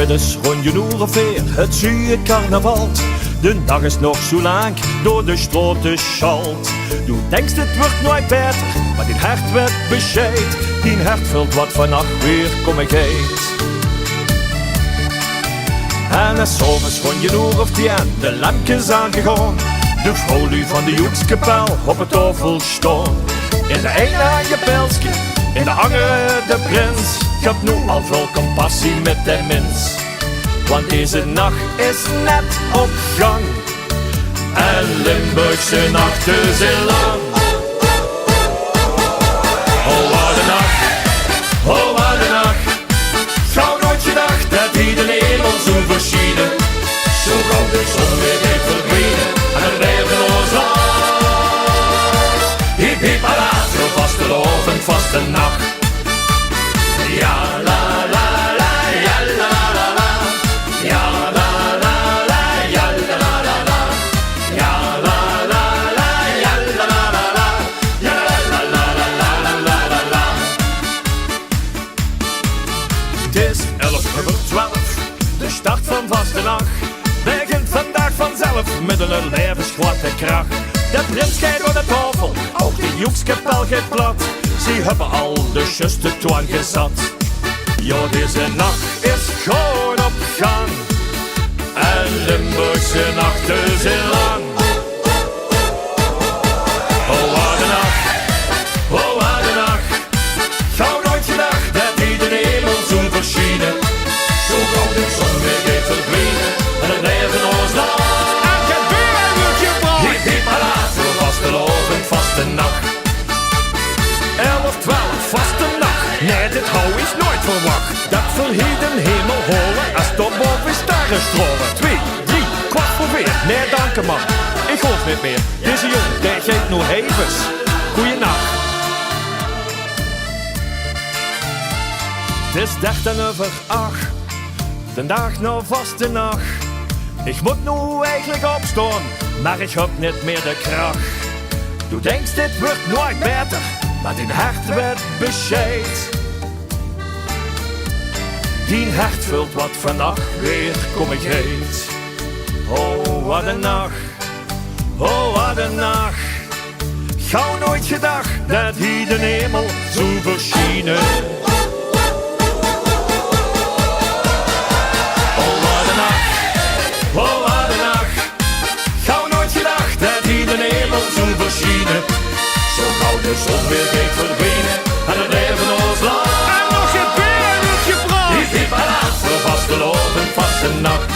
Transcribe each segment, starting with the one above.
bij de schoonjenoerenveer, het zie carnaval. De dag is nog zo lang, door de sloten schalt. Du denkst het wordt nooit beter, maar die hart werd bescheid. Die hart vult wat vannacht weer kom ik heet. En als s'avonds gewoon je oor of tien, de lampjes aangegaan. De vrouw van de Joekskapel op het tafel staan. In de ene aan je pelsje, in de andere de prins. Ik heb nu al veel compassie met de mens. Want deze nacht is net op gang. En Limburgse nachten zijn lang. Oh wat een nacht, oh wat een nacht. Gauw nooit gedacht dat hij de hemel zo verschieden. Zo gauw de zon weer heeft verdwenen en het blijft in ons land. Hiep hiep ala, zo vastelovend vaste nacht. Ja la la la, ja la la la. Ja la la la, ja la la la. Ja la la la, ja la la la. Ja la la la la la la la. Het is 11:12, de start van Vastenach. Begint vandaag vanzelf met een levensgladde kracht. De prins kijkt door de tafel, ook de Joekskapel gaat plat. Ze hebben al de juiste toan gezet. Ja, deze nacht is gewoon op gang. En Limburgse nachten zijn lang. Oh wat een nacht, oh wat een nacht. Gauw nooit gedacht dat hij de hemel zo verschienen. Zo gauw de zon weer gaat verdwenen en het blijft in ons land. En het weer moet je brengen. Hiep hiep ala, zo vastelovend vaste nacht. 11, 12, vaste nacht. Nee, dit hou is nooit verwacht. Dat verheden hemel holen als tot boven sterren stromen. 2, 3, kwart voor 4. Nee, dank je man. Ik hoef niet meer. Deze jongen, die geeft nog hevens. Goeienacht. Het is 13:08. De dag nou vaste nacht. Ik moet nu eigenlijk opstaan, maar ik heb niet meer de kracht. Du denkt dit wordt nooit beter, maar die hart werd bescheid. Die hart vult wat vannacht weer kom ik heet. Oh wat een nacht, oh wat een nacht. Gauw nooit gedacht dat hij de hemel zo verschienen. Oh wat een nacht, gauw nooit gedacht dat hij de hemel zo verschienen. Zo gauw de zon weer gaat verdwenen en het blijft in ons land. En nog geen bier en nog geen brood. Hiep hiep ala, voor vastelovend vaste nacht.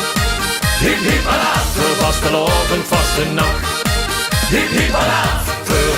Hiep hiep ala, voor vastelovend vaste nacht. Hiep hiep ala, voor